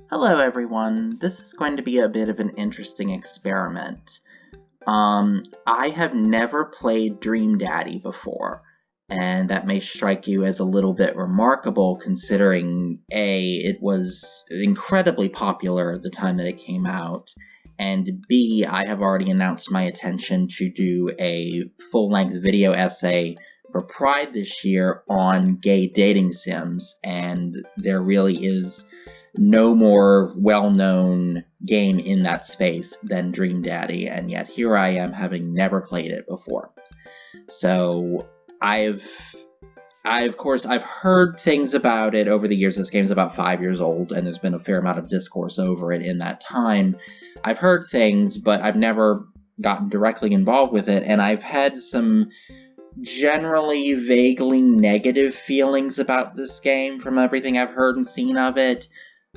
Hello everyone, this is going to be a bit of an interesting experiment. I have never played Dream Daddy before, and that may strike you as a little bit remarkable considering A, it was incredibly popular at the time that it came out, and B, I have already announced my intention to do a full-length video essay for Pride this year on gay dating sims, and there really is no more well-known game in that space than Dream Daddy, and yet here I am having never played it before. So I've heard things about it over the years. This game's about 5 years old, and there's been a fair amount of discourse over it in that time. I've heard things, but I've never gotten directly involved with it, and I've had some generally vaguely negative feelings about this game from everything I've heard and seen of it.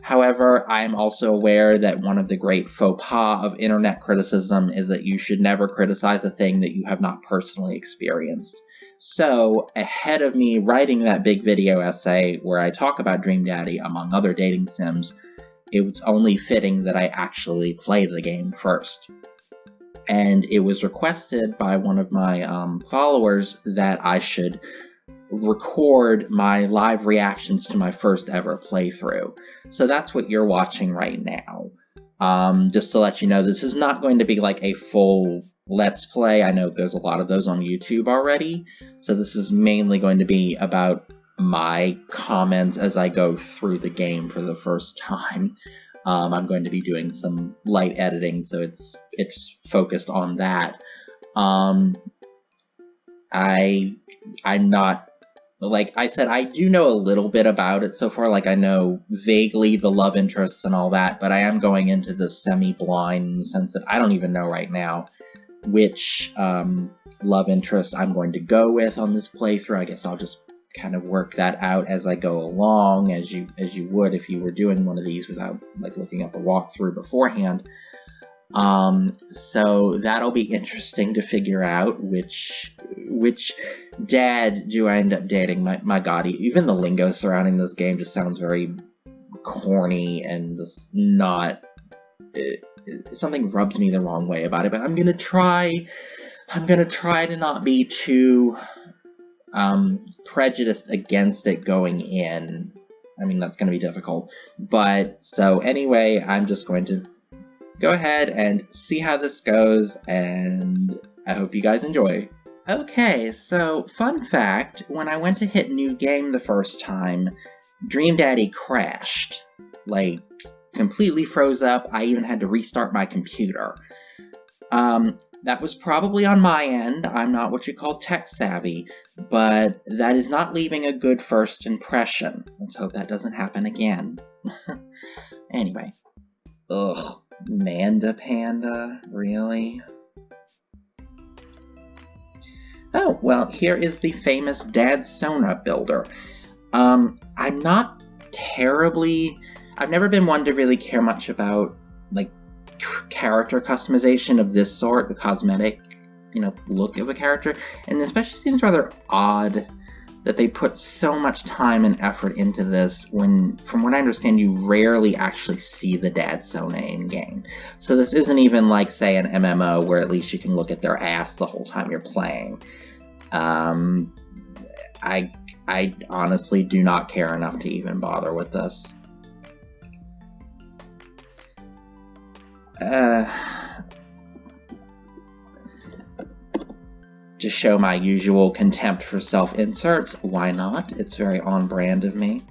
However, I am also aware that one of the great faux pas of internet criticism is that you should never criticize a thing that you have not personally experienced. So, ahead of me writing that big video essay where I talk about Dream Daddy, among other dating sims, it was only fitting that I actually play the game first. And it was requested by one of my followers that I should record my live reactions to my first ever playthrough. So that's what you're watching right now. Just to let you know, this is not going to be like a full Let's Play. I know there's a lot of those on YouTube already. So this is mainly going to be about my comments as I go through the game for the first time. I'm going to be doing some light editing, so it's focused on that. I'm not, like I said, I do know a little bit about it so far. Like, I know vaguely the love interests and all that, but I am going into this semi-blind in the sense that I don't even know right now which love interest I'm going to go with on this playthrough. I guess I'll just kind of work that out as I go along, as you would if you were doing one of these without like looking up a walkthrough beforehand. So that'll be interesting to figure out which dad do I end up dating. My god, even the lingo surrounding this game just sounds very corny and just not... something rubs me the wrong way about it, but I'm gonna try to not be too prejudiced against it going in. I mean, that's gonna be difficult. But, so anyway, I'm just going to go ahead and see how this goes, and I hope you guys enjoy. Okay, so fun fact, when I went to hit new game the first time, Dream Daddy crashed. Like, completely froze up. I even had to restart my computer. That was probably on my end. I'm not what you call tech savvy, but that is not leaving a good first impression. Let's hope that doesn't happen again. Anyway. Ugh. Manda Panda? Really? Oh, well, here is the famous Dad Sona builder. I'm not terribly... I've never been one to really care much about, like, character customization of this sort, the cosmetic, look of a character, and it especially seems rather odd that they put so much time and effort into this when, from what I understand, you rarely actually see the Dad Sona in-game. So this isn't even like, say, an MMO where at least you can look at their ass the whole time you're playing. I honestly do not care enough to even bother with this. To show my usual contempt for self-inserts, why not? It's very on-brand of me.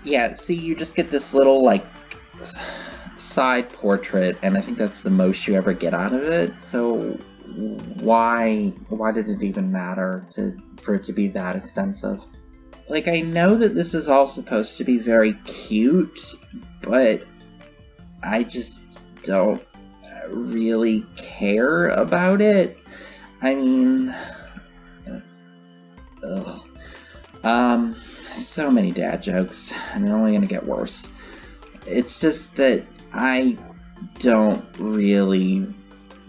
Yeah, see, you just get this little, like, side portrait, and I think that's the most you ever get out of it, so why did it even matter for it to be that extensive? Like, I know that this is all supposed to be very cute, but I just don't really care about it. I mean, ugh. So many dad jokes, and they're only gonna get worse. It's just that I don't really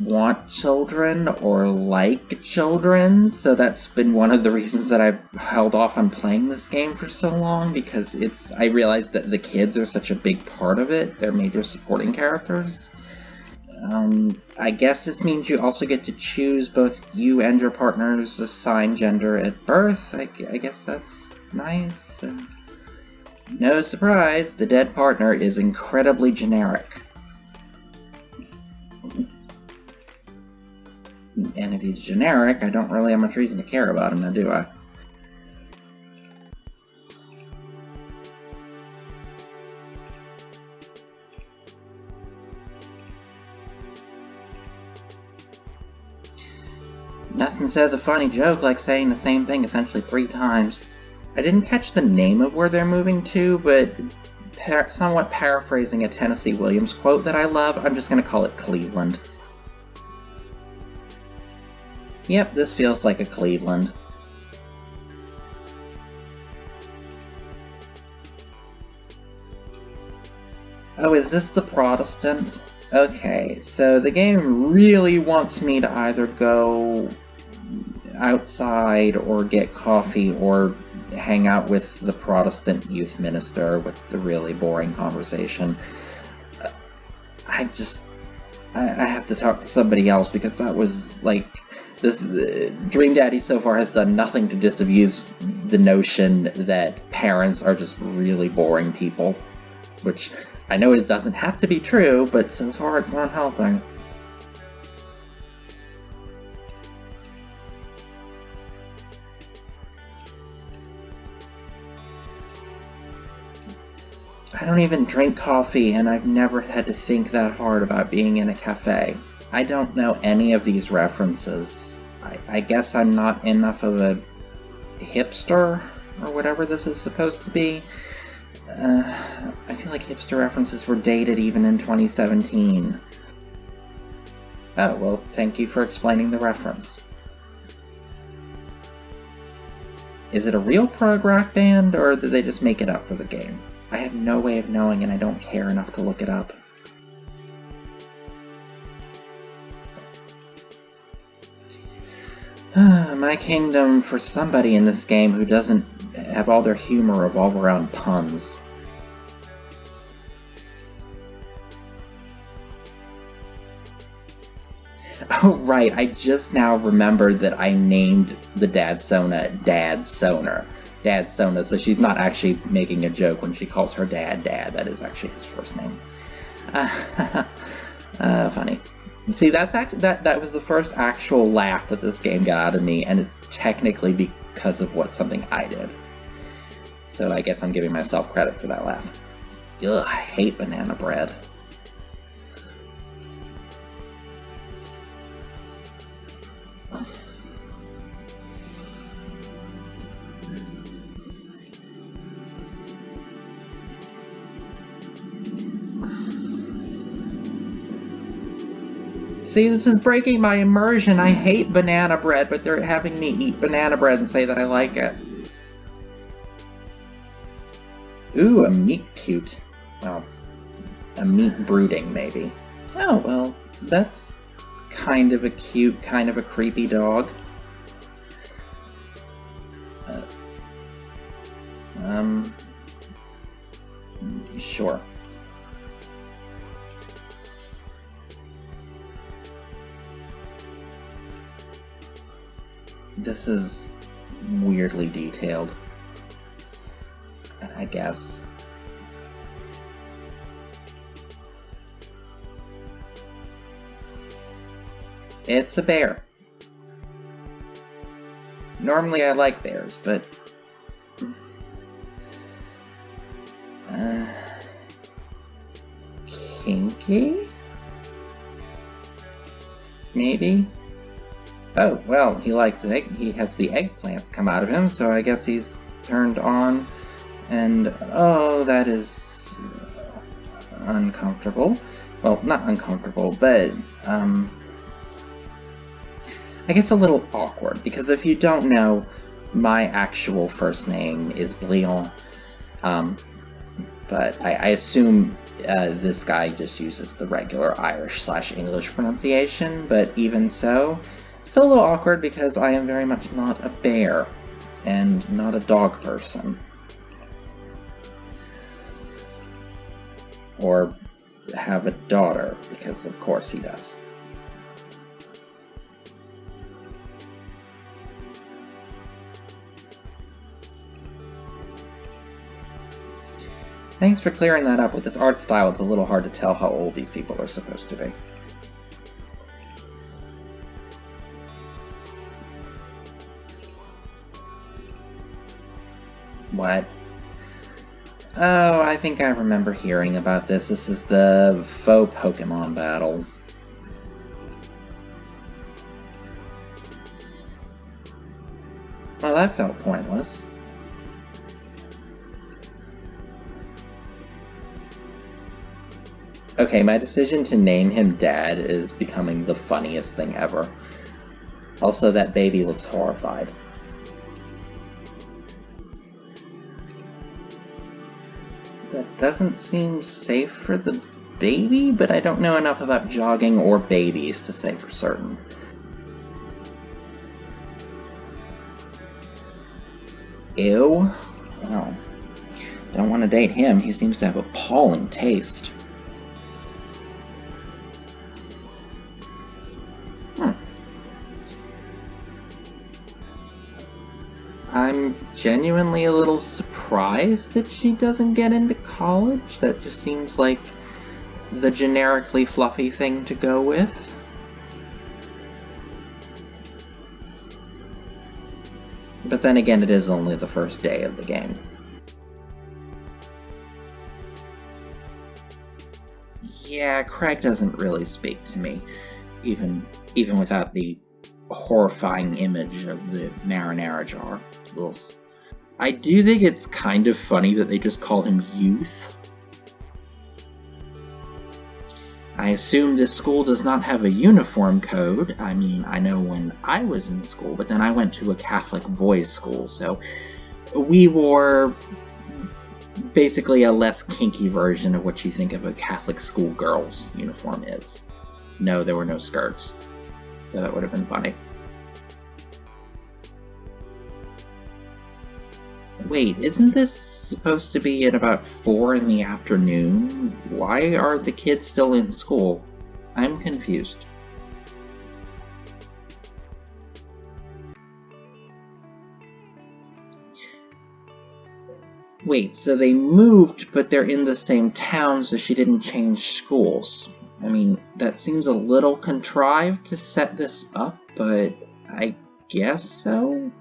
want children or like children, so that's been one of the reasons that I've held off on playing this game for so long, because I realized that the kids are such a big part of it. They're major supporting characters. I guess this means you also get to choose both you and your partner's assigned gender at birth. I guess that's nice. No surprise, the dead partner is incredibly generic. And if he's generic, I don't really have much reason to care about him now, do I? Nothing says a funny joke like saying the same thing essentially 3 times. I didn't catch the name of where they're moving to, but somewhat paraphrasing a Tennessee Williams quote that I love, I'm just going to call it Cleveland. Yep, this feels like a Cleveland. Oh, is this the Protestant? Okay, so the game really wants me to either go outside or get coffee or hang out with the Protestant youth minister with the really boring conversation. I have to talk to somebody else, because that was like, this Dream Daddy so far has done nothing to disabuse the notion that parents are just really boring people, which I know it doesn't have to be true, but so far it's not helping. I don't even drink coffee, and I've never had to think that hard about being in a cafe. I don't know any of these references. I guess I'm not enough of a hipster, or whatever this is supposed to be. I feel like hipster references were dated even in 2017. Oh, well, thank you for explaining the reference. Is it a real prog rock band, or did they just make it up for the game? I have no way of knowing, and I don't care enough to look it up. My kingdom for somebody in this game who doesn't have all their humor revolve around puns. Oh right, I just now remembered that I named the Dadsona Dad Soner. Dadsona, so she's not actually making a joke when she calls her dad Dad. That is actually his first name. Funny. See, that was the first actual laugh that this game got out of me, and it's technically because of something I did. So I guess I'm giving myself credit for that laugh. Ugh, I hate banana bread. See, this is breaking my immersion. I hate banana bread, but they're having me eat banana bread and say that I like it. Ooh, a meat cute. Well, a meat brooding, maybe. Oh, well, that's kind of a cute, kind of a creepy dog. Sure. This is weirdly detailed, I guess. It's a bear. Normally I like bears, but... kinky? Maybe? Oh, well, he likes egg. He has the eggplants come out of him, so I guess he's turned on. And, oh, that is uncomfortable. Well, not uncomfortable, but, I guess a little awkward, because if you don't know, my actual first name is Blion. But I assume This guy just uses the regular Irish/English pronunciation, but even so, still a little awkward because I am very much not a bear and not a dog person. Or have a daughter, because of course he does. Thanks for clearing that up. With this art style, it's a little hard to tell how old these people are supposed to be. What? Oh, I think I remember hearing about this. This is the faux Pokemon battle. Well, that felt pointless. Okay, my decision to name him Dad is becoming the funniest thing ever. Also, that baby looks horrified. That doesn't seem safe for the baby, but I don't know enough about jogging or babies to say for certain. Ew. Well, don't want to date him. He seems to have appalling taste. I'm genuinely a little surprised that she doesn't get into college. That just seems like the generically fluffy thing to go with. But then again, it is only the first day of the game. Yeah, Craig doesn't really speak to me, even without the horrifying image of the marinara jar. Ugh. I do think it's kind of funny that they just call him Youth. I assume this school does not have a uniform code. I mean, I know when I was in school, but then I went to a Catholic boys' school, so we wore basically a less kinky version of what you think of a Catholic schoolgirl's uniform is. No, there were no skirts. So that would have been funny. Wait, isn't this supposed to be at about 4 in the afternoon? Why are the kids still in school? I'm confused. Wait, so they moved, but they're in the same town, so she didn't change schools. I mean, that seems a little contrived to set this up, but I guess so?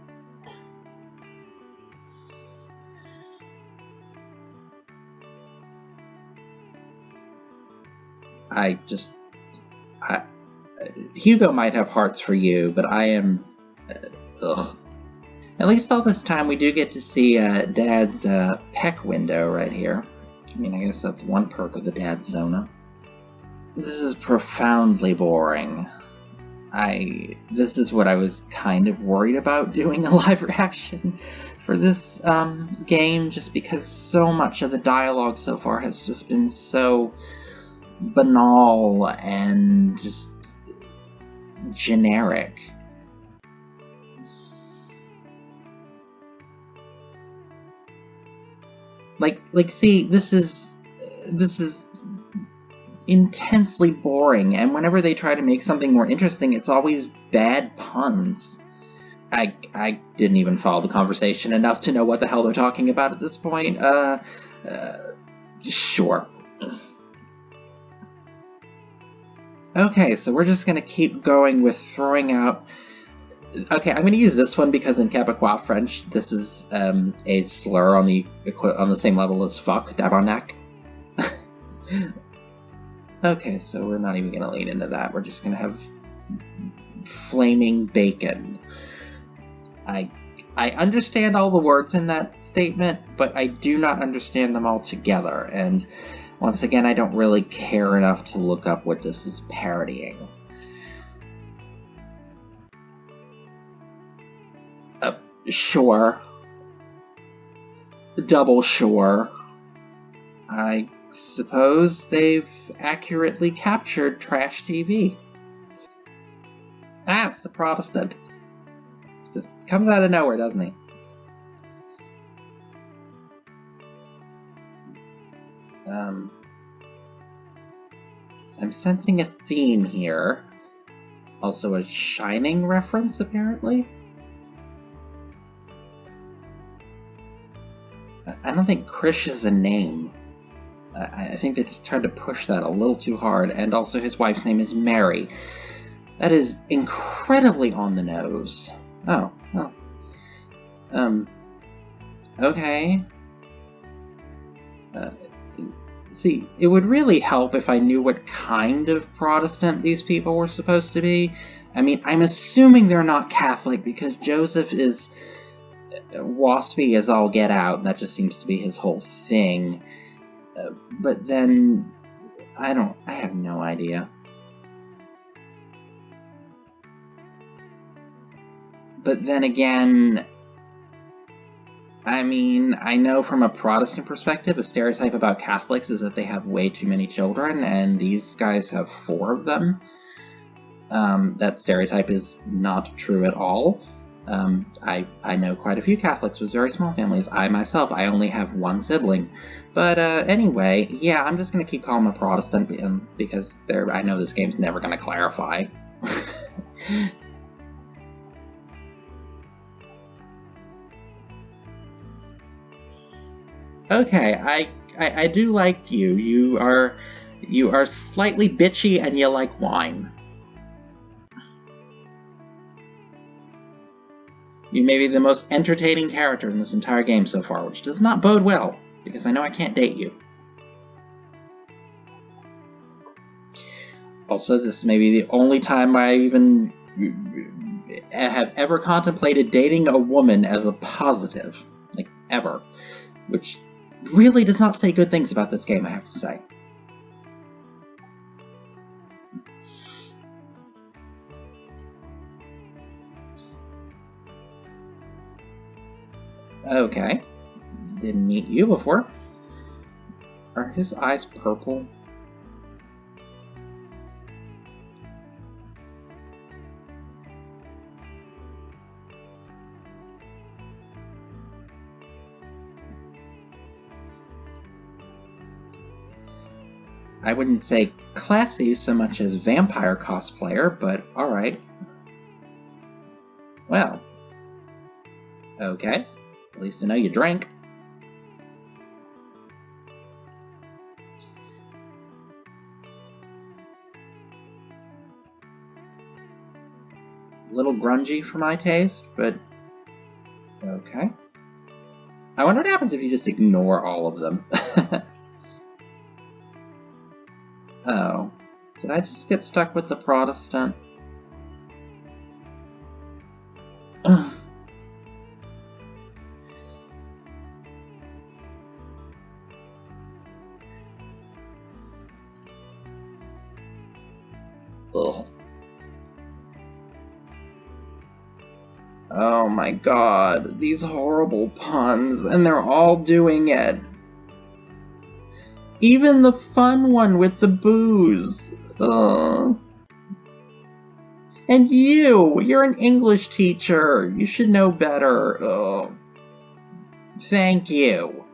Hugo might have hearts for you, but I am... ugh. At least all this time we do get to see Dad's peck window right here. I mean, I guess that's one perk of the Dad Zona. This is profoundly boring. This is what I was kind of worried about doing a live reaction for this game, just because so much of the dialogue so far has just been so banal and just generic. See, this is intensely boring, and whenever they try to make something more interesting, it's always bad puns. I didn't even follow the conversation enough to know what the hell they're talking about at this point. Sure. Okay, so we're just gonna keep going with throwing out... Okay, I'm gonna use this one because in Quebecois French, this is a slur on the same level as fuck, tabarnak. Okay, so we're not even gonna lean into that. We're just gonna have flaming bacon. I understand all the words in that statement, but I do not understand them all together, and once again, I don't really care enough to look up what this is parodying. Sure. Double sure. I suppose they've accurately captured trash TV. Ah, it's the Protestant. Just comes out of nowhere, doesn't he? I'm sensing a theme here. Also a Shining reference, apparently. I don't think Krish is a name. I think they just tried to push that a little too hard, and also his wife's name is Mary. That is incredibly on the nose. Oh, well. Okay. See, it would really help if I knew what kind of Protestant these people were supposed to be. I mean, I'm assuming they're not Catholic because Joseph is waspy as all get out. That just seems to be his whole thing. But then, I have no idea. But then again, I mean, I know from a Protestant perspective, a stereotype about Catholics is that they have way too many children, and these guys have 4 of them. That stereotype is not true at all. I know quite a few Catholics with very small families. I myself, I only have 1 sibling. But anyway, yeah, I'm just going to keep calling them a Protestant because I know this game's never going to clarify. Okay, I do like you. You are slightly bitchy and you like wine. You may be the most entertaining character in this entire game so far, which does not bode well, because I know I can't date you. Also, this may be the only time I even have ever contemplated dating a woman as a positive. Like, ever. Which really does not say good things about this game, I have to say. Okay. Didn't meet you before. Are his eyes purple? I wouldn't say classy so much as vampire cosplayer, but alright. Well. Okay. At least I know you drink. A little grungy for my taste, but okay. I wonder what happens if you just ignore all of them. Oh. Did I just get stuck with the Protestant? Ugh. Ugh. Oh my god, these horrible puns, and they're all doing it. Even the fun one with the booze. Ugh. And you're an English teacher. You should know better. Ugh. Thank you.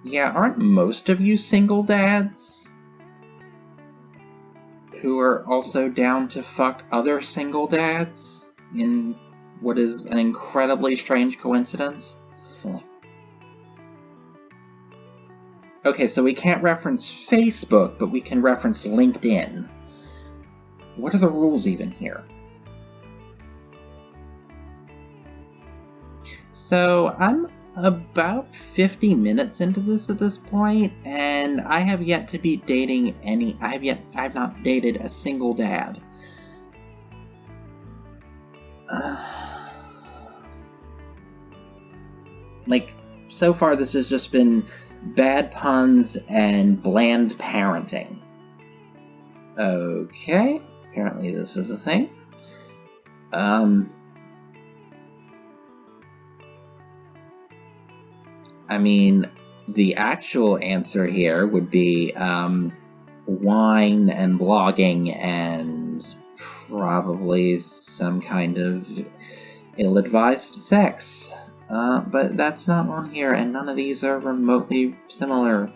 Yeah, aren't most of you single dads? Who are also down to fuck other single dads? In what is an incredibly strange coincidence? Okay, so we can't reference Facebook, but we can reference LinkedIn. What are the rules even here? So I'm about 50 minutes into this at this point, and I have yet to be dating I've not dated a single dad. Like, so far this has just been bad puns and bland parenting. Okay, apparently this is a thing. I mean, the actual answer here would be wine and blogging and probably some kind of ill-advised sex. But that's not on here, and none of these are remotely similar.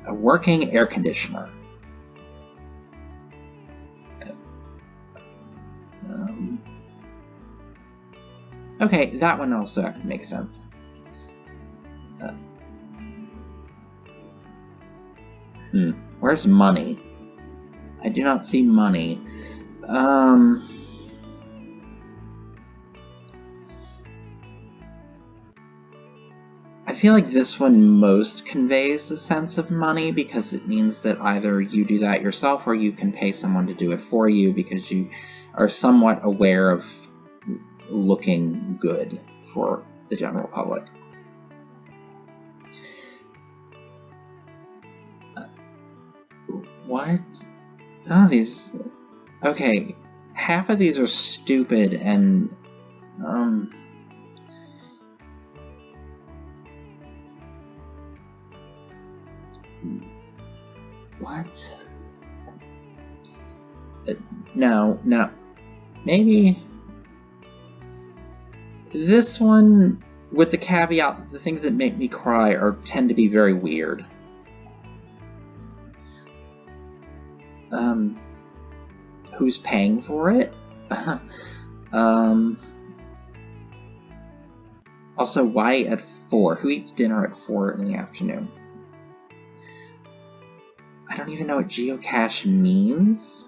A working air conditioner. Okay, that one also makes sense. Where's money? I do not see money. I feel like this one most conveys a sense of money because it means that either you do that yourself or you can pay someone to do it for you because you are somewhat aware of looking good for the general public. What? Oh, these... Okay, half of these are stupid and... What? No. Maybe... This one, with the caveat that the things that make me cry tend to be very weird. Who's paying for it? Also, why at 4? Who eats dinner at 4 in the afternoon? I don't even know what geocache means.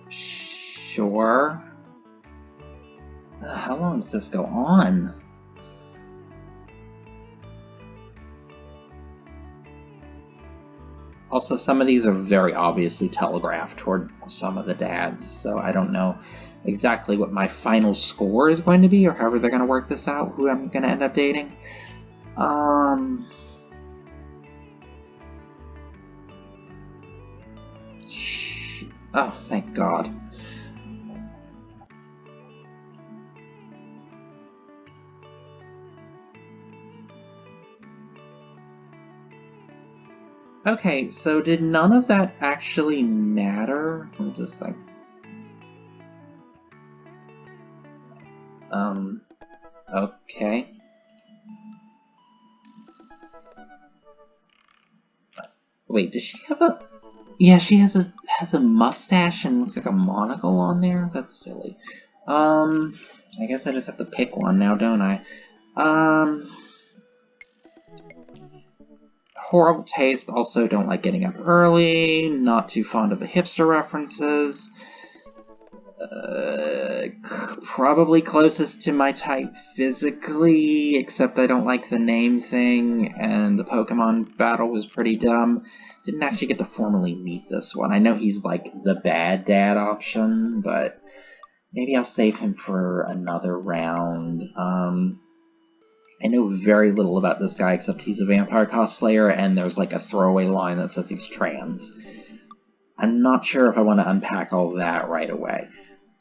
Sure. How long does this go on? Also, some of these are very obviously telegraphed toward some of the dads, so I don't know exactly what my final score is going to be or however they're going to work this out, who I'm going to end up dating. Oh, thank God. Okay, so did none of that actually matter? What's this thing? Okay. Wait, does she have a... Yeah, she has a mustache and looks like a monocle on there? That's silly. I guess I just have to pick one now, don't I? Horrible taste, also don't like getting up early, not too fond of the hipster references. Probably closest to my type physically, except I don't like the name thing, and the Pokemon battle was pretty dumb. Didn't actually get to formally meet this one. I know he's like the bad dad option, but maybe I'll save him for another round. I know very little about this guy except he's a vampire cosplayer, and there's like a throwaway line that says he's trans. I'm not sure if I want to unpack all that right away.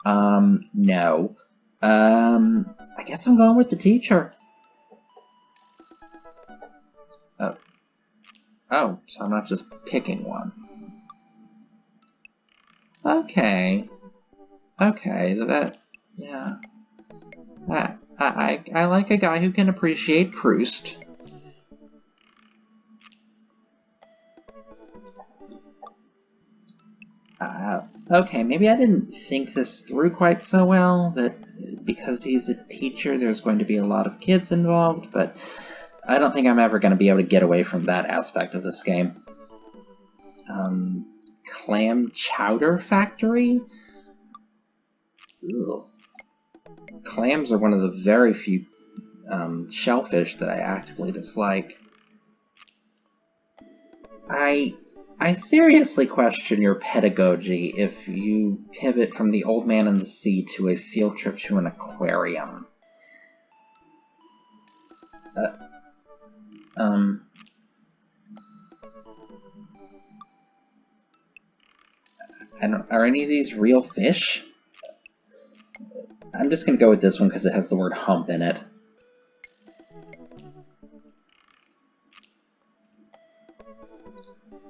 No. I guess I'm going with the teacher. Oh, so I'm not just picking one. Okay. Yeah. I like a guy who can appreciate Proust. Okay, maybe I didn't think this through quite so well, that because he's a teacher there's going to be a lot of kids involved, but I don't think I'm ever going to be able to get away from that aspect of this game. Clam Chowder Factory? Ugh. Clams are one of the very few shellfish that I actively dislike. I I seriously question your pedagogy if you pivot from the old man and the sea to a field trip to an aquarium. Uh, um, are any of these real fish? I'm just gonna go with this one because it has the word hump in it.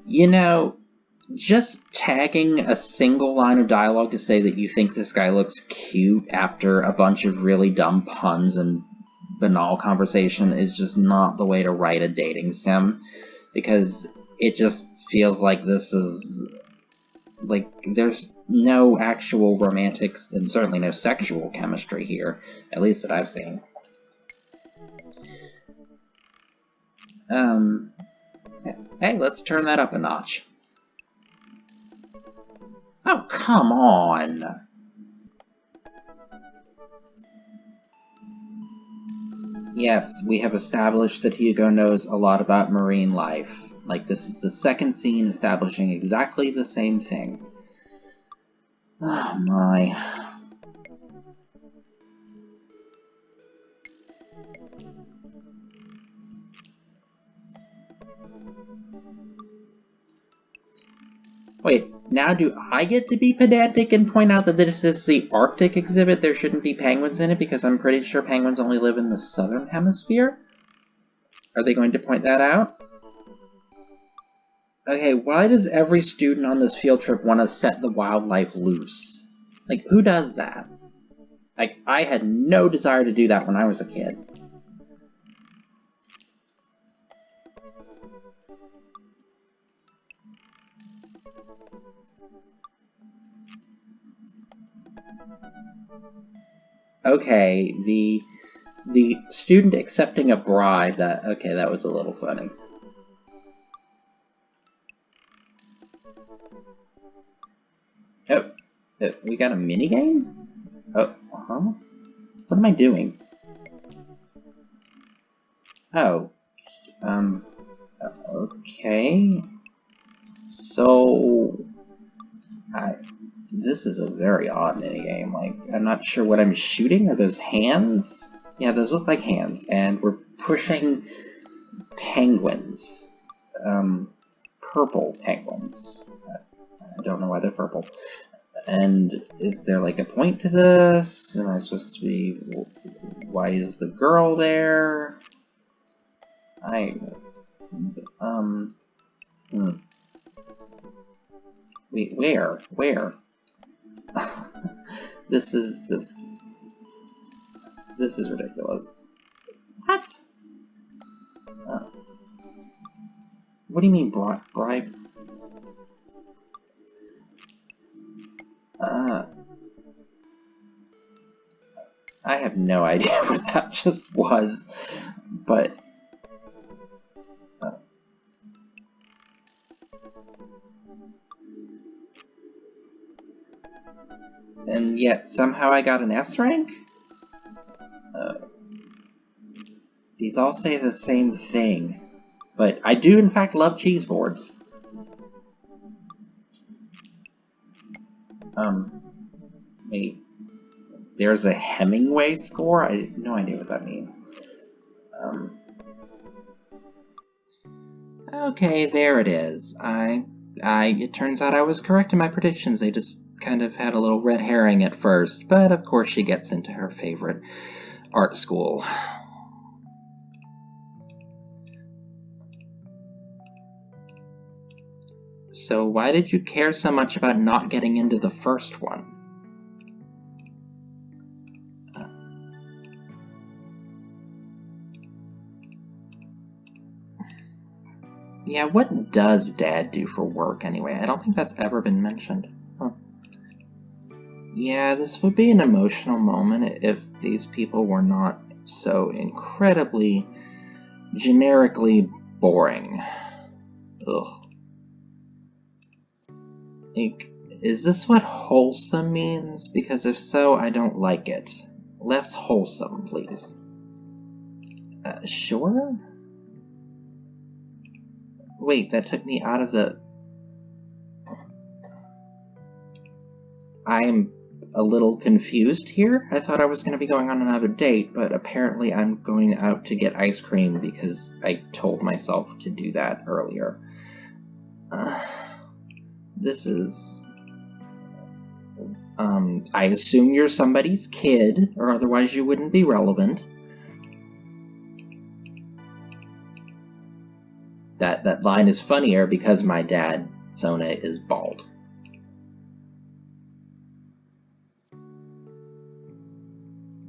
You know, just tagging a single line of dialogue to say that you think this guy looks cute after a bunch of really dumb puns and banal conversation is just not the way to write a dating sim, because it just feels like this is like there's no actual romantic and certainly no sexual chemistry here, at least that I've seen. Um, hey, let's turn that up a notch. Oh, come on! Yes, we have established that Hugo knows a lot about marine life. Like, this is the second scene establishing exactly the same thing. Oh my. Wait, now do I get to be pedantic and point out that this is the Arctic exhibit? There shouldn't be penguins in it because I'm pretty sure penguins only live in the southern hemisphere? Are they going to point that out? Okay, why does every student on this field trip want to set the wildlife loose? Like, who does that? Like, I had no desire to do that when I was a kid. Okay, the student accepting a bribe, that was a little funny. Oh, we got a minigame? Oh, huh? What am I doing? Oh, okay. So, this is a very odd minigame. Like, I'm not sure what I'm shooting. Are those hands? Yeah, those look like hands. And we're pushing penguins. Purple penguins. I don't know why they're purple. And is there like a point to this? Am I supposed to be... Why is the girl there? Wait, where? Where? This is just... This is ridiculous. What? What do you mean bribe? I have no idea what that just was, but... and yet somehow I got an S rank? These all say the same thing, but I do in fact love cheese boards. Wait, there's a Hemingway score? I have no idea what that means. Okay, there it is. It turns out I was correct in my predictions. They just kind of had a little red herring at first, but of course she gets into her favorite art school. So why did you care so much about not getting into the first one? Yeah, what does Dad do for work anyway? I don't think that's ever been mentioned. Huh. Yeah, this would be an emotional moment if these people were not so incredibly generically boring. Ugh. Like, is this what wholesome means? Because if so, I don't like it. Less wholesome, please. Sure? Wait, that took me out of the... I'm a little confused here. I thought I was going to be going on another date, but apparently I'm going out to get ice cream because I told myself to do that earlier. This is... I assume you're somebody's kid, or otherwise you wouldn't be relevant. That line is funnier because my dad, Sona, is bald.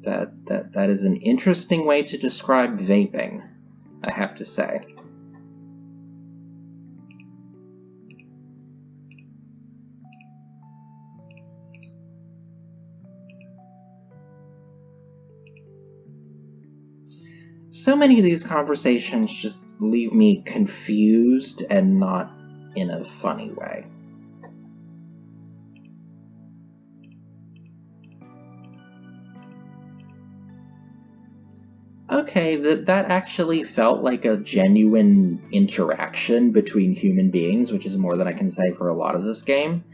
That is an interesting way to describe vaping, I have to say. So many of these conversations just leave me confused and not in a funny way. Okay, that actually felt like a genuine interaction between human beings, which is more than I can say for a lot of this game.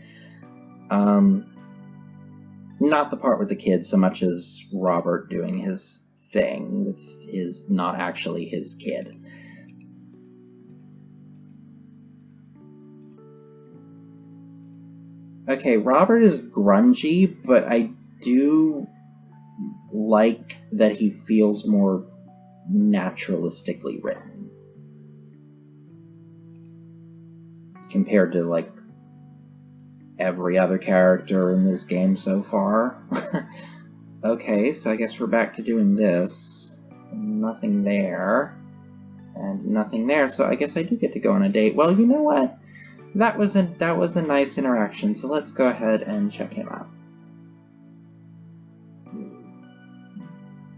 Not the part with the kids so much as Robert doing his thing, which is not actually his kid. Okay, Robert is grungy, but I do like that he feels more naturalistically written compared to, like, every other character in this game so far. Okay, so I guess we're back to doing this. Nothing there. And nothing there, so I guess I do get to go on a date. Well, you know what? That was a nice interaction, so let's go ahead and check him out.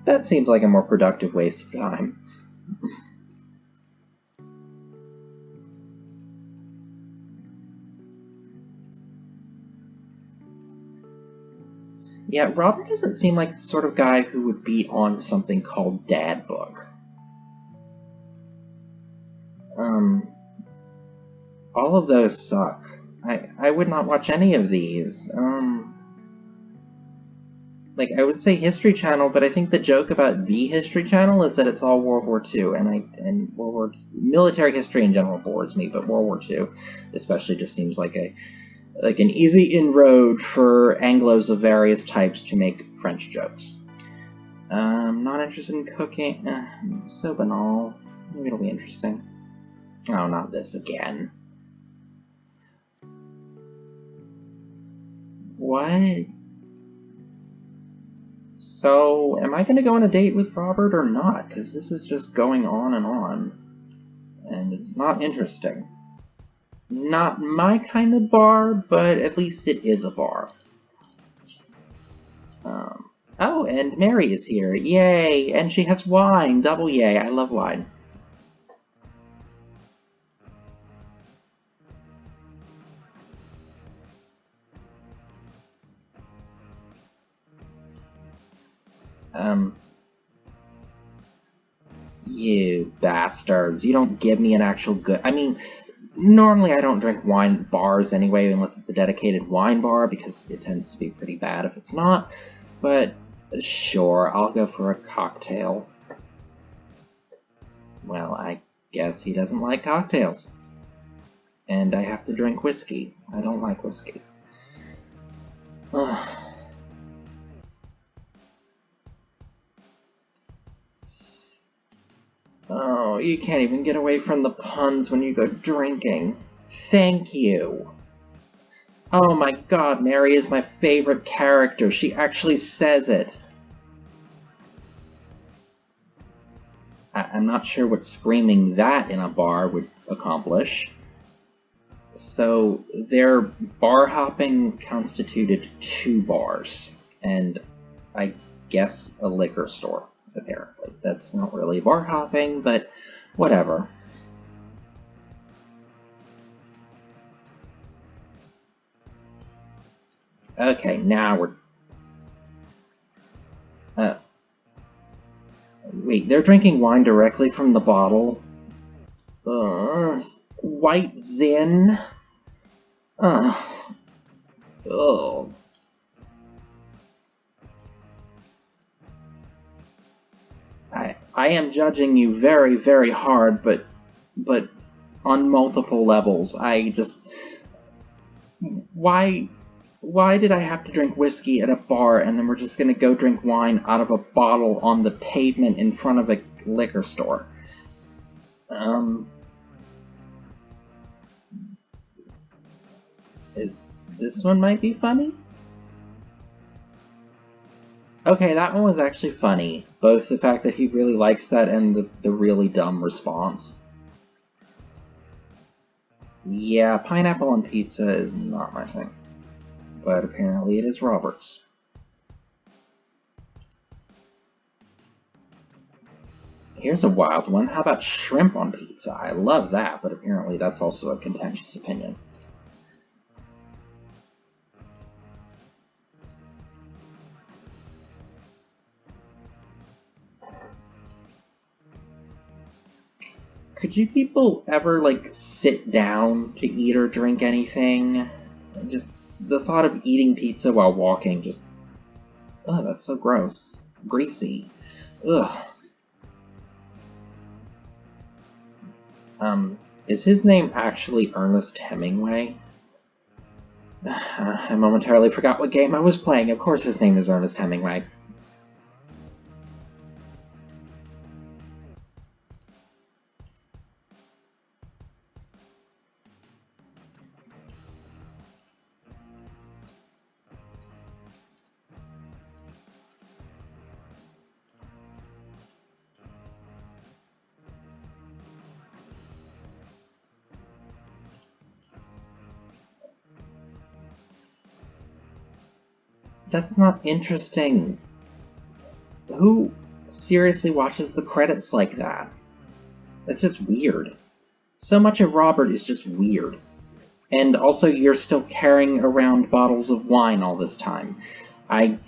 That seems like a more productive waste of time. Yeah, Robert doesn't seem like the sort of guy who would be on something called Dad Book. All of those suck. I would not watch any of these. Like, I would say History Channel, but I think the joke about the History Channel is that it's all World War II, and military history in general bores me, but World War II especially just seems like an easy inroad for Anglos of various types to make French jokes. Not interested in cooking. So banal. Maybe it'll be interesting. Oh, not this again. What? So, am I going to go on a date with Robert or not? Because this is just going on, and it's not interesting. Not my kind of bar, but at least it is a bar. Oh, and Mary is here. Yay! And she has wine. Double yay. I love wine. You bastards. You don't give me an actual good... I mean, normally I don't drink wine at bars anyway, unless it's a dedicated wine bar, because it tends to be pretty bad if it's not. But, sure, I'll go for a cocktail. Well, I guess he doesn't like cocktails. And I have to drink whiskey. I don't like whiskey. Ugh. Oh, you can't even get away from the puns when you go drinking. Thank you. Oh my god, Mary is my favorite character. She actually says it. I'm not sure what screaming that in a bar would accomplish. So, their bar hopping constituted 2 bars, and I guess a liquor store, apparently. That's not really bar hopping, but whatever. Okay, now we're... Wait, they're drinking wine directly from the bottle? White Zin? Oh. I am judging you very, very hard, but on multiple levels. Why did I have to drink whiskey at a bar and then we're just gonna go drink wine out of a bottle on the pavement in front of a liquor store? This one might be funny? Okay, that one was actually funny. Both the fact that he really likes that and the really dumb response. Yeah, pineapple on pizza is not my thing. But apparently it is Robert's. Here's a wild one. How about shrimp on pizza? I love that, but apparently that's also a contentious opinion. Could you people ever, like, sit down to eat or drink anything? Just the thought of eating pizza while walking just... Oh, that's so gross. Greasy. Ugh. Is his name actually Ernest Hemingway? I momentarily forgot what game I was playing. Of course his name is Ernest Hemingway. That's not interesting. Who seriously watches the credits like that? That's just weird. So much of Robert is just weird. And also, you're still carrying around bottles of wine all this time. I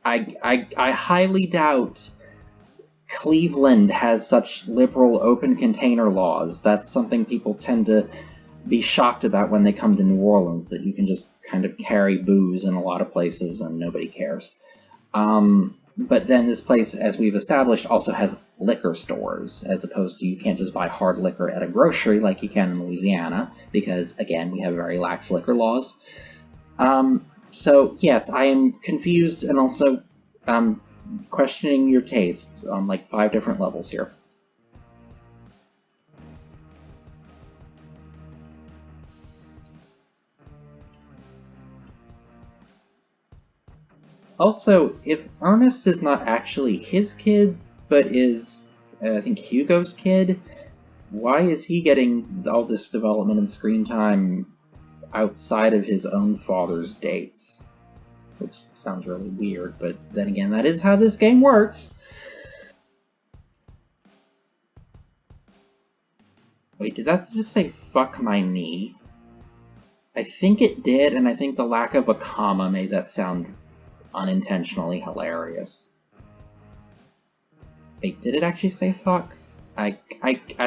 highly doubt Cleveland has such liberal open container laws. That's something people tend to be shocked about when they come to New Orleans, that you can just kind of carry booze in a lot of places and nobody cares. But then this place, as we've established, also has liquor stores, as opposed to you can't just buy hard liquor at a grocery like you can in Louisiana, because, again, we have very lax liquor laws. So, yes, I am confused and also questioning your taste on, like, 5 different levels here. Also, if Ernest is not actually his kid, but is, I think, Hugo's kid, why is he getting all this development and screen time outside of his own father's dates? Which sounds really weird, but then again, that is how this game works. Wait, did that just say fuck my knee? I think it did, and I think the lack of a comma made that sound unintentionally hilarious. Wait, did it actually say fuck? I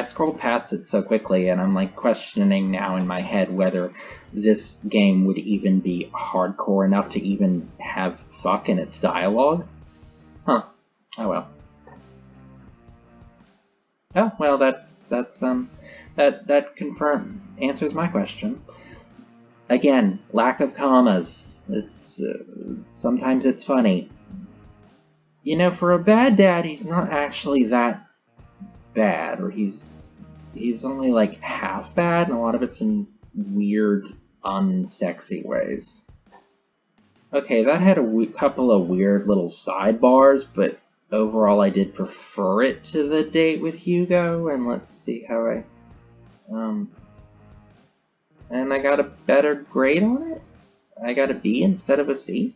scrolled past it so quickly, and I'm like questioning now in my head whether this game would even be hardcore enough to even have fuck in its dialogue. Huh. Oh well. Oh well, that answers my question. Again, lack of commas. It's sometimes it's funny. You know, for a bad dad, he's not actually that bad, or he's only like half bad, and a lot of it's in weird, unsexy ways. Okay, that had a couple of weird little sidebars, but overall I did prefer it to the date with Hugo, and let's see how and I got a better grade on it? I got a B instead of a C?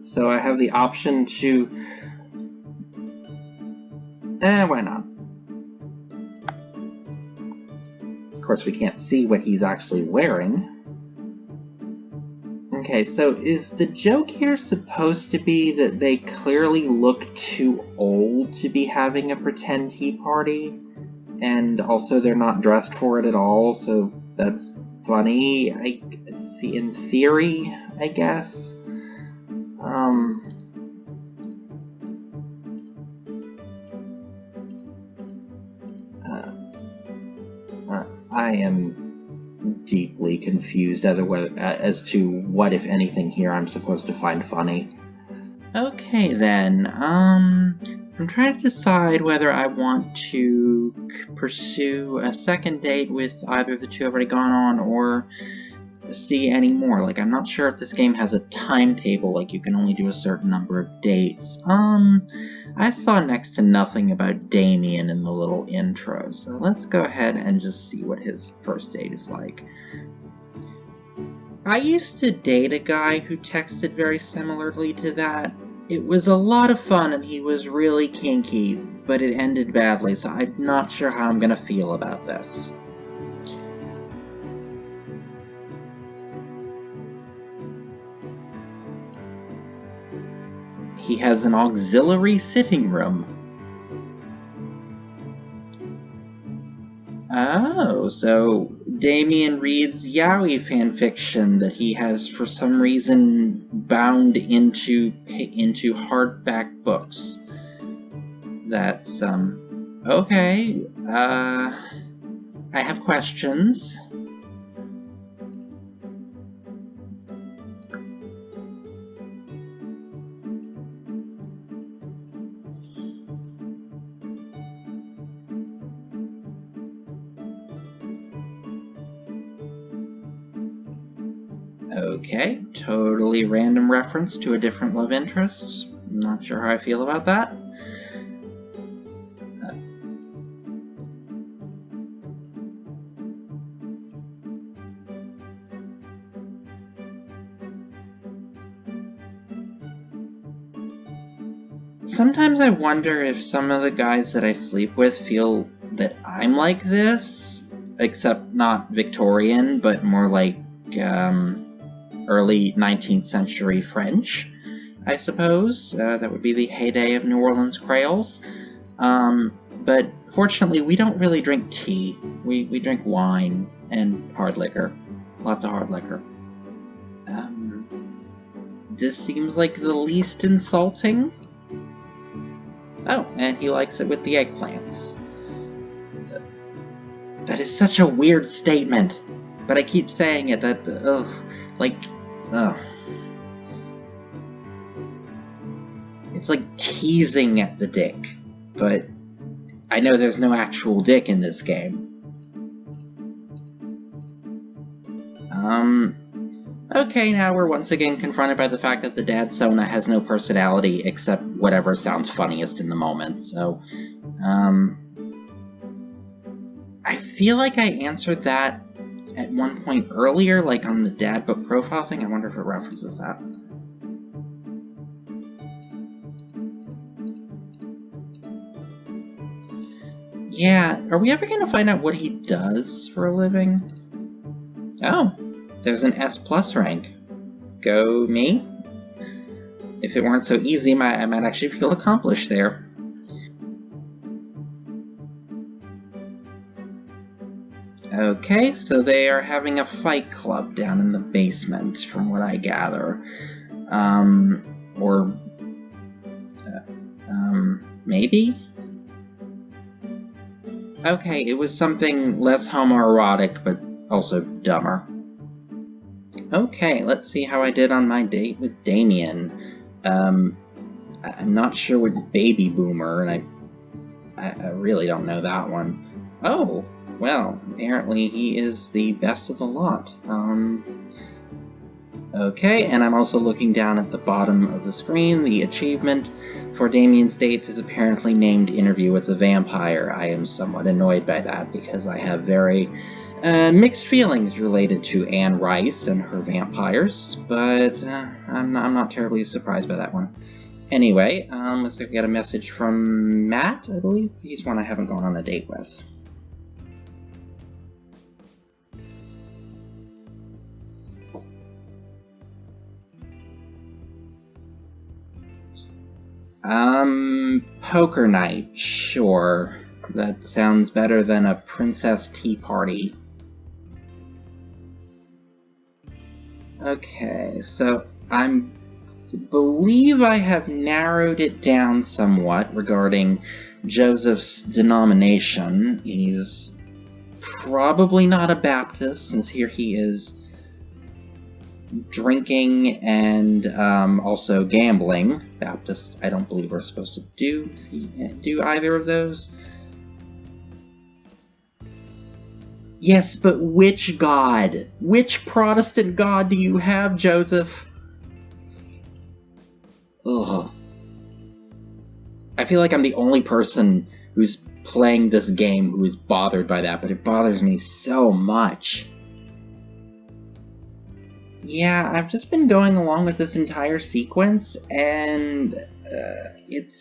So I have the option to... why not? Of course, we can't see what he's actually wearing. Okay, so is the joke here supposed to be that they clearly look too old to be having a pretend tea party? And also they're not dressed for it at all, so that's funny, in theory, I guess. I am deeply confused as to what, if anything, here I'm supposed to find funny. Okay, then. I'm trying to decide whether I want to pursue a second date with either of the two I've already gone on, or see any more. Like, I'm not sure if this game has a timetable, like you can only do a certain number of dates. I saw next to nothing about Damien in the little intro, so let's go ahead and just see what his first date is like. I used to date a guy who texted very similarly to that. It was a lot of fun and he was really kinky, but it ended badly, so I'm not sure how I'm gonna feel about this. He has an auxiliary sitting room. Oh, so Damien reads yaoi fanfiction that he has for some reason bound into hardback books. That's okay. I have questions. Okay, totally random reference to a different love interest. Not sure how I feel about that. Sometimes I wonder if some of the guys that I sleep with feel that I'm like this, except not Victorian, but more like early 19th century French, I suppose. That would be the heyday of New Orleans Creoles. But fortunately, we don't really drink tea. We drink wine and hard liquor. Lots of hard liquor. This seems like the least insulting. Oh, and he likes it with the eggplants. That is such a weird statement, but I keep saying it. It's like teasing at the dick, but I know there's no actual dick in this game. Okay, now we're once again confronted by the fact that the dad Sona has no personality except whatever sounds funniest in the moment, so, I feel like I answered that at one point earlier, like on the dad book profile thing. I wonder if it references that. Yeah, are we ever gonna find out what he does for a living? Oh, there's an S+ rank. Go me. If it weren't so easy, I might actually feel accomplished there. Okay, so they are having a fight club down in the basement, from what I gather. Maybe? Okay, it was something less homoerotic, but also dumber. Okay, let's see how I did on my date with Damien. I'm not sure what baby boomer, and I really don't know that one. Oh, well, apparently he is the best of the lot. Okay, and I'm also looking down at the bottom of the screen. The achievement for Damien's dates is apparently named Interview with the Vampire. I am somewhat annoyed by that because I have very mixed feelings related to Anne Rice and her vampires, but I'm not terribly surprised by that one. Anyway, let's get a message from Matt, I believe. He's one I haven't gone on a date with. Poker night, sure. That sounds better than a princess tea party. Okay, so believe I have narrowed it down somewhat regarding Joseph's denomination. He's probably not a Baptist, since here he is drinking and also gambling. Baptist, I don't believe we're supposed to do either of those. Yes, but which God? Which Protestant God do you have, Joseph? Ugh. I feel like I'm the only person who's playing this game who is bothered by that, but it bothers me so much. Yeah, I've just been going along with this entire sequence, and it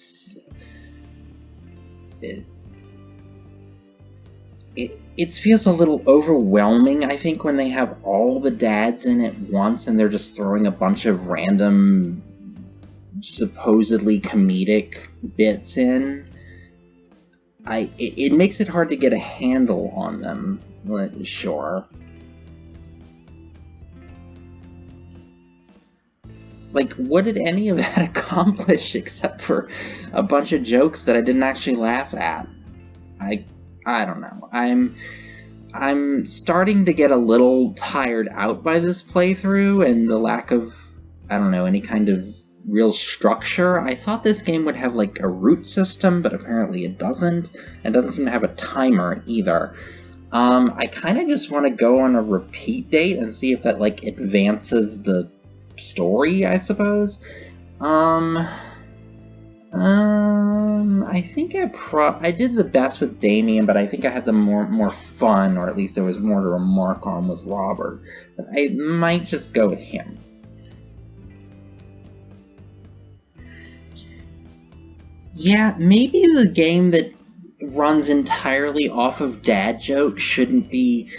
feels a little overwhelming, I think, when they have all the dads in at once and they're just throwing a bunch of random, supposedly comedic bits in. It makes it hard to get a handle on them, sure. Like, what did any of that accomplish except for a bunch of jokes that I didn't actually laugh at? I don't know. I'm starting to get a little tired out by this playthrough and the lack of, I don't know, any kind of real structure. I thought this game would have like a root system, but apparently it doesn't. It doesn't seem to have a timer either. I kind of just want to go on a repeat date and see if that like advances the story, I suppose. I think I did the best with Damien, but I think I had the more fun, or at least there was more to remark on with Robert. So I might just go with him. Yeah, maybe the game that runs entirely off of dad jokes shouldn't be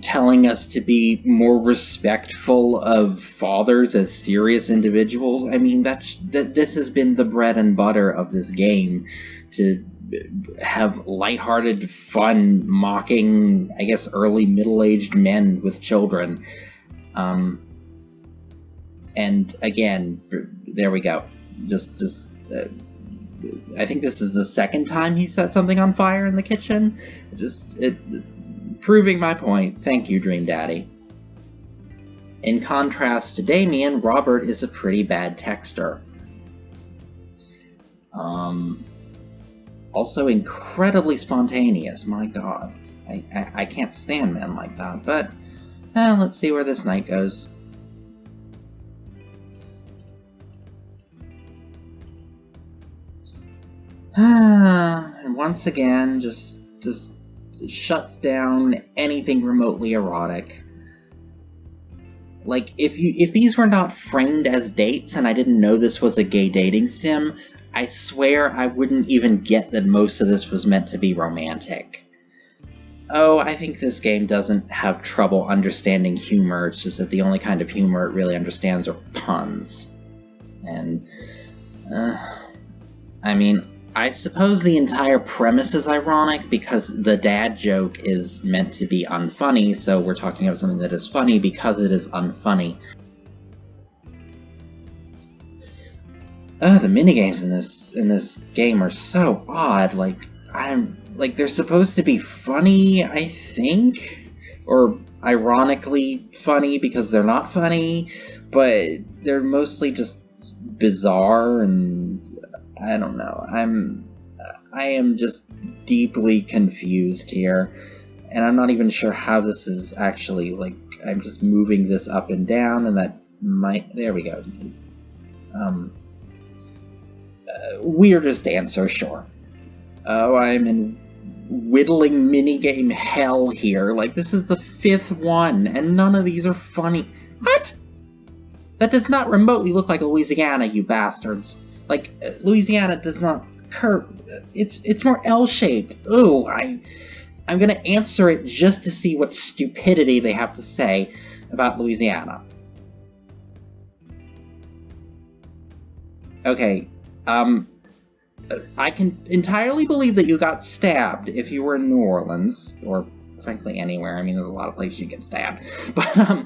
telling us to be more respectful of fathers as serious individuals. I mean, this has been the bread and butter of this game, to have lighthearted fun mocking, I guess, early middle-aged men with children. And again, there we go. I think this is the second time he set something on fire in the kitchen. Proving my point. Thank you, Dream Daddy. In contrast to Damien, Robert is a pretty bad texter. Also incredibly spontaneous, my god. I can't stand men like that, but let's see where this night goes. And once again, just shuts down anything remotely erotic. Like, if these were not framed as dates and I didn't know this was a gay dating sim, I swear I wouldn't even get that most of this was meant to be romantic. Oh, I think this game doesn't have trouble understanding humor, it's just that the only kind of humor it really understands are puns. And, I mean, I suppose the entire premise is ironic because the dad joke is meant to be unfunny, so we're talking about something that is funny because it is unfunny. The minigames in this game are so odd. Like they're supposed to be funny, I think, or ironically funny because they're not funny, but they're mostly just bizarre, and I don't know. I am just deeply confused here, and I'm not even sure how this is actually, like, I'm just moving this up and down, and that might, there we go. Weirdest answer, sure. Oh, I'm in whittling minigame hell here. Like, this is the 5th one, and none of these are funny. What? That does not remotely look like Louisiana, you bastards. Like, Louisiana does not curve. It's more L-shaped. Ooh, I'm gonna answer it just to see what stupidity they have to say about Louisiana. Okay, I can entirely believe that you got stabbed if you were in New Orleans, or frankly anywhere. I mean, there's a lot of places you get stabbed. But,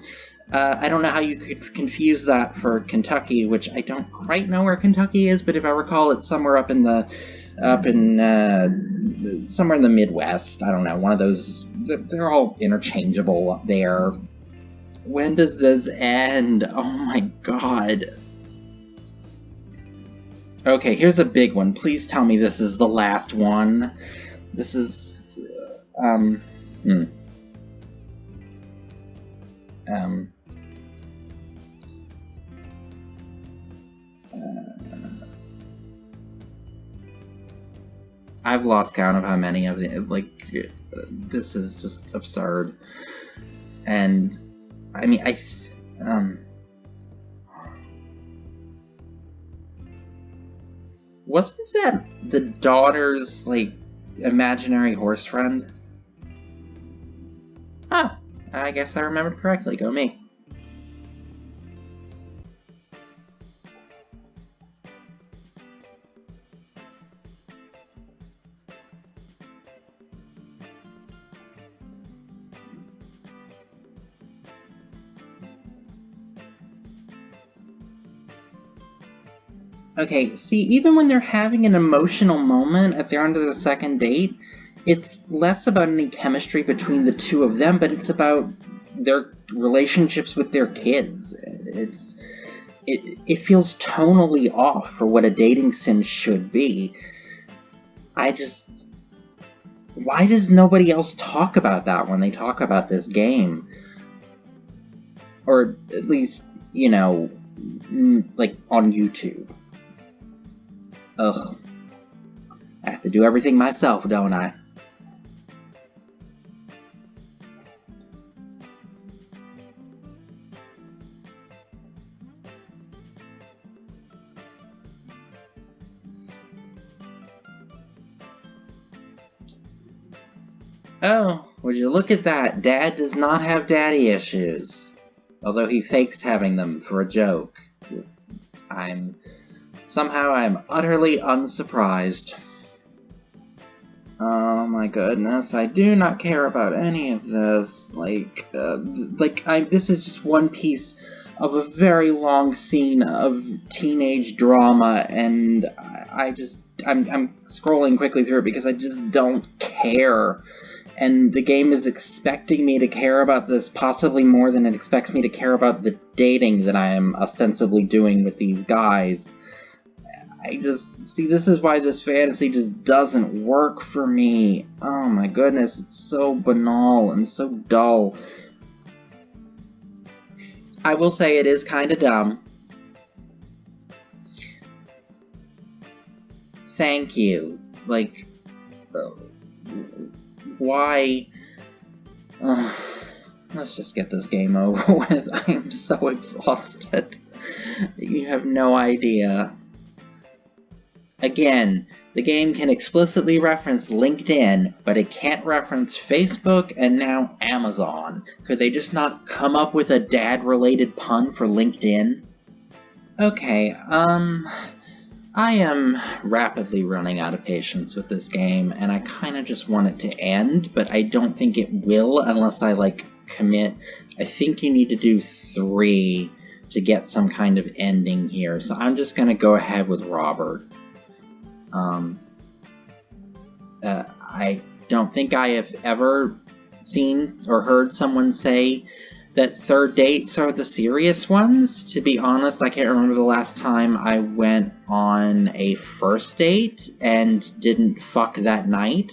I don't know how you could confuse that for Kentucky, which I don't quite know where Kentucky is, but if I recall, it's somewhere up in the up in somewhere in the Midwest. I don't know, one of those. They're all interchangeable up there. When does this end? Oh my god. Okay, here's a big one. Please tell me this is the last one. This is, I've lost count of how many of them. Like, this is just absurd. And, I mean, wasn't that the daughter's, like, imaginary horse friend? Huh. I guess I remembered correctly. Go me. Okay, see, even when they're having an emotional moment at the end of the second date, it's less about any chemistry between the two of them, but it's about their relationships with their kids. It feels tonally off for what a dating sim should be. Why does nobody else talk about that when they talk about this game? Or at least, like on YouTube. Ugh. I have to do everything myself, don't I? Oh, would you look at that? Dad does not have daddy issues. Although he fakes having them for a joke. I'm utterly unsurprised. Oh my goodness, I do not care about any of this. This is just one piece of a very long scene of teenage drama, and I'm scrolling quickly through it because I just don't care. And the game is expecting me to care about this possibly more than it expects me to care about the dating that I am ostensibly doing with these guys. This is why this fantasy just doesn't work for me. Oh my goodness, it's so banal and so dull. I will say it is kind of dumb. Thank you. Why? Let's just get this game over with. I am so exhausted. You have no idea. Again, the game can explicitly reference LinkedIn, but it can't reference Facebook and now Amazon. Could they just not come up with a dad-related pun for LinkedIn? Okay, I am rapidly running out of patience with this game, and I kind of just want it to end, but I don't think it will unless I, commit. I think you need to do 3 to get some kind of ending here, so I'm just gonna go ahead with Robert. I don't think I have ever seen or heard someone say that third dates are the serious ones. To be honest, I can't remember the last time I went on a first date and didn't fuck that night.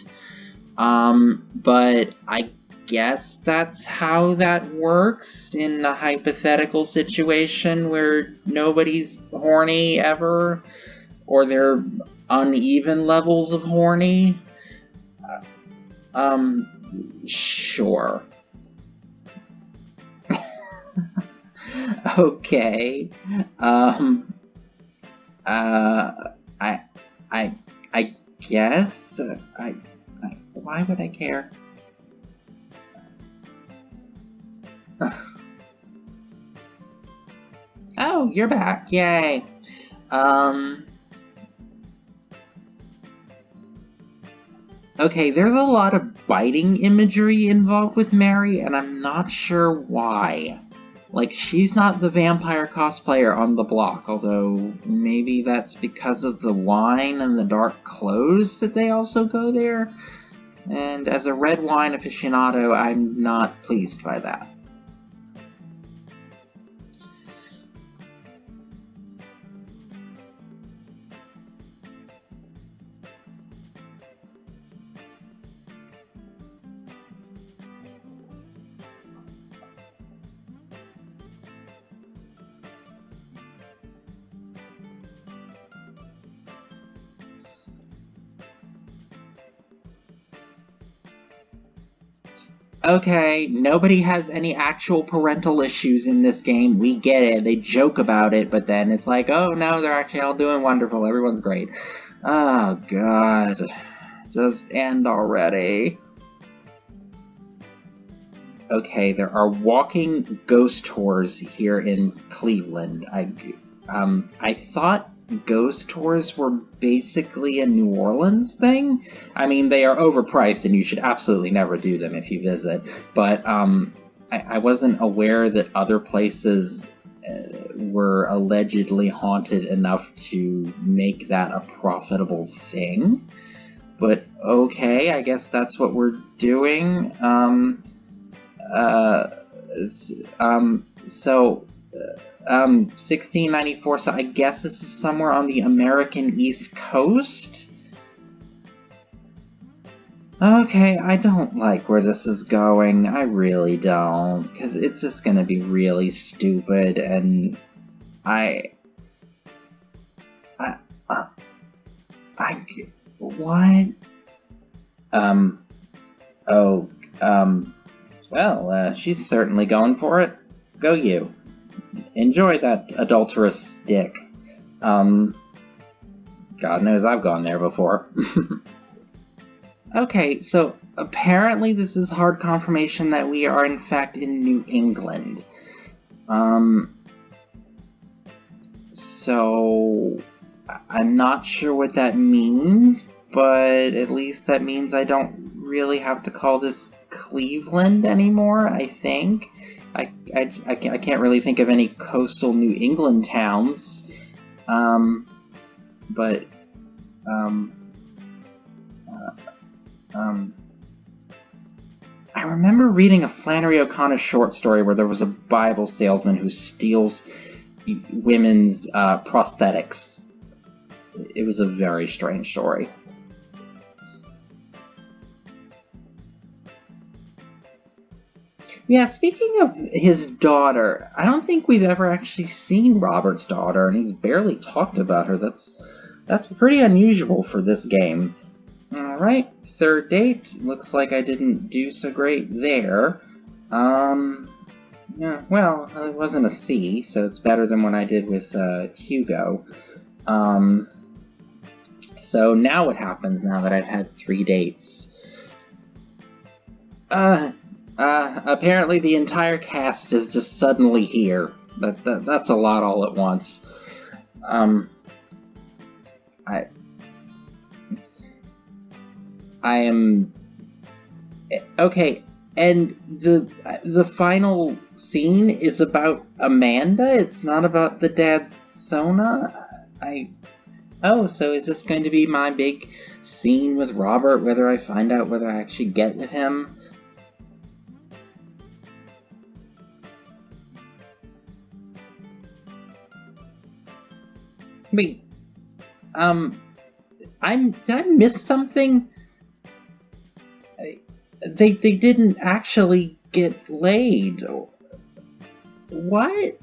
But I guess that's how that works in a hypothetical situation where nobody's horny ever, or they're uneven levels of horny. Sure. Okay. I guess. Why would I care? Oh, you're back. Yay. Okay, there's a lot of biting imagery involved with Mary, and I'm not sure why. Like, she's not the vampire cosplayer on the block, although maybe that's because of the wine and the dark clothes that they also go there. And as a red wine aficionado, I'm not pleased by that. Okay, nobody has any actual parental issues in this game. We get it. They joke about it, but then it's like, oh no, they're actually all doing wonderful. Everyone's great. Oh, God. Just end already. Okay, there are walking ghost tours here in Cleveland. I thought ghost tours were basically a New Orleans thing. I mean, they are overpriced, and you should absolutely never do them if you visit. But I wasn't aware that other places were allegedly haunted enough to make that a profitable thing. But okay, I guess that's what we're doing. So 1694, so I guess this is somewhere on the American East Coast? Okay, I don't like where this is going. I really don't. Because it's just gonna be really stupid, and what? Well, she's certainly going for it. Go you. Enjoy that adulterous dick. God knows I've gone there before. Okay, so apparently this is hard confirmation that we are in fact in New England. So I'm not sure what that means, but at least that means I don't really have to call this Cleveland anymore, I think. I can't really think of any coastal New England towns. I remember reading a Flannery O'Connor short story where there was a Bible salesman who steals women's prosthetics. It was a very strange story. Yeah, speaking of his daughter, I don't think we've ever actually seen Robert's daughter, and he's barely talked about her. That's pretty unusual for this game. Alright, third date. Looks like I didn't do so great there. Yeah, well, it wasn't a C, so it's better than what I did with Hugo. So now what happens now that I've had 3 dates? Apparently the entire cast is just suddenly here. That's a lot all at once. I am okay, and the final scene is about Amanda. It's not about the dad Sona. Oh, so is this going to be my big scene with Robert? Whether I find out whether I actually get with him? Wait, did I miss something? They didn't actually get laid. What?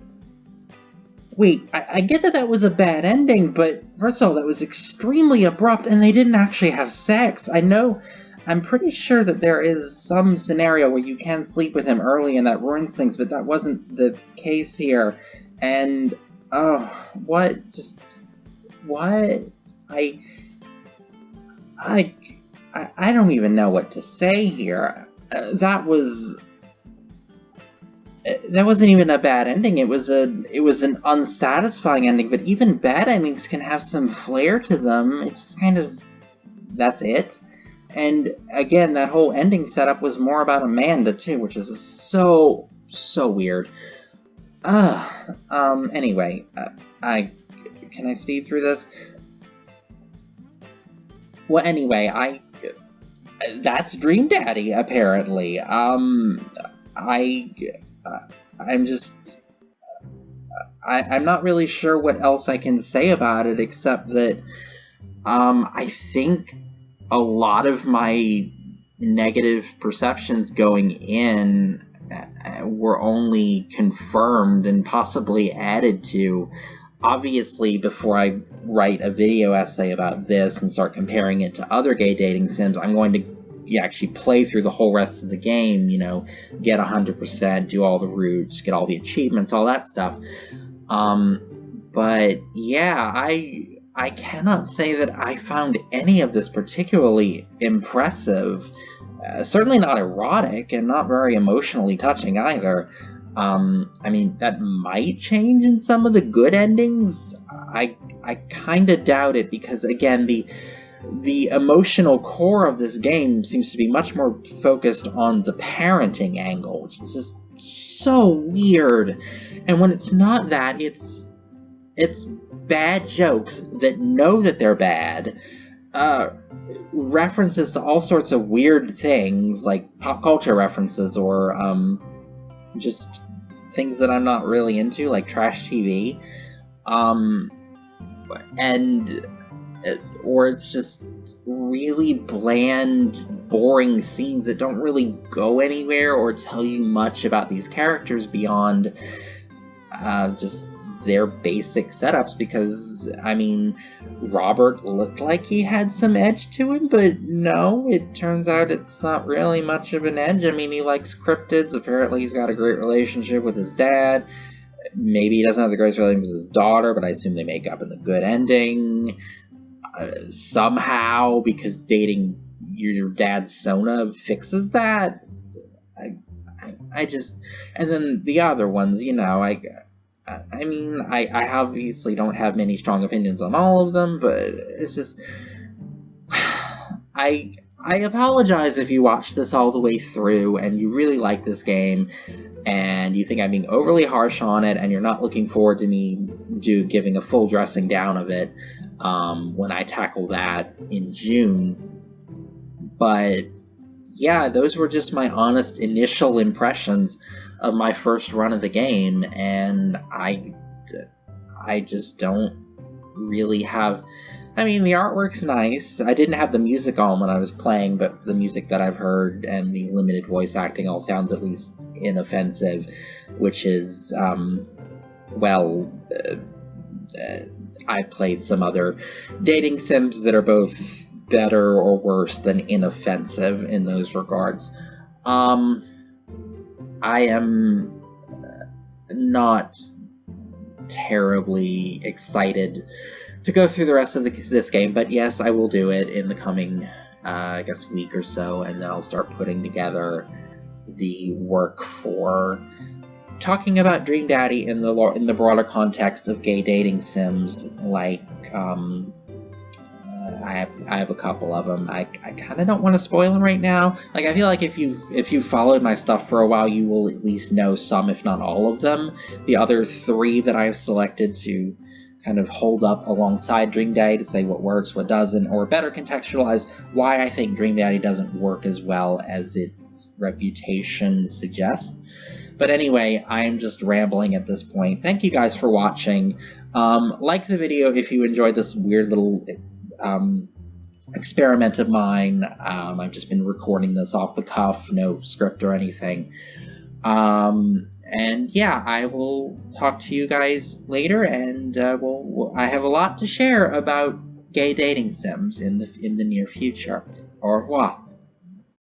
Wait, I get that was a bad ending, but first of all, that was extremely abrupt, and they didn't actually have sex. I'm pretty sure that there is some scenario where you can sleep with him early and that ruins things, but that wasn't the case here. And, what? I don't even know what to say here. That wasn't even a bad ending. It was an unsatisfying ending, but even bad endings can have some flair to them. It's just kind of, that's it. And again, that whole ending setup was more about Amanda too, which is so weird. Anyway, I can I speed through this? Well, anyway, that's Dream Daddy apparently. I I'm just I'm not really sure what else I can say about it except that I think a lot of my negative perceptions going in were only confirmed and possibly added to. Obviously, before I write a video essay about this and start comparing it to other gay dating sims, I'm going to actually play through the whole rest of the game, get 100%, do all the routes, get all the achievements, all that stuff. But yeah, I cannot say that I found any of this particularly impressive. Certainly not erotic, and not very emotionally touching either. I mean, that might change in some of the good endings. I kind of doubt it because, again, the emotional core of this game seems to be much more focused on the parenting angle, which is just so weird. And when it's not that, it's bad jokes that know that they're bad, references to all sorts of weird things like pop culture references or just things that I'm not really into, like trash TV, and or it's just really bland, boring scenes that don't really go anywhere or tell you much about these characters beyond just their basic setups, because, I mean, Robert looked like he had some edge to him, but no, it turns out it's not really much of an edge. I mean, he likes cryptids, apparently he's got a great relationship with his dad, maybe he doesn't have the greatest relationship with his daughter, but I assume they make up in the good ending, somehow, because dating your dad's Sona fixes that. I just, and then the other ones, I mean, I obviously don't have many strong opinions on all of them, but it's just, I apologize if you watch this all the way through and you really like this game and you think I'm being overly harsh on it and you're not looking forward to me giving a full dressing down of it when I tackle that in June. But yeah, those were just my honest initial impressions of my first run of the game, and I just don't really have. I mean, the artwork's nice. I didn't have the music on when I was playing, but the music that I've heard and the limited voice acting all sounds at least inoffensive, which is, I've played some other dating sims that are both better or worse than inoffensive in those regards. I am not terribly excited to go through the rest of this game, but yes, I will do it in the coming, I guess, week or so, and then I'll start putting together the work for talking about Dream Daddy in the broader context of gay dating sims, like, I have a couple of them. I kind of don't want to spoil them right now. Like, I feel like if you followed my stuff for a while, you will at least know some, if not all of them. The other three that I've selected to kind of hold up alongside Dream Daddy to say what works, what doesn't, or better contextualize why I think Dream Daddy doesn't work as well as its reputation suggests. But anyway, I am just rambling at this point. Thank you guys for watching. Like the video if you enjoyed this weird little experiment of mine. I've just been recording this off the cuff, no script or anything. And yeah, I will talk to you guys later, and I have a lot to share about gay dating sims in the near future. Au revoir.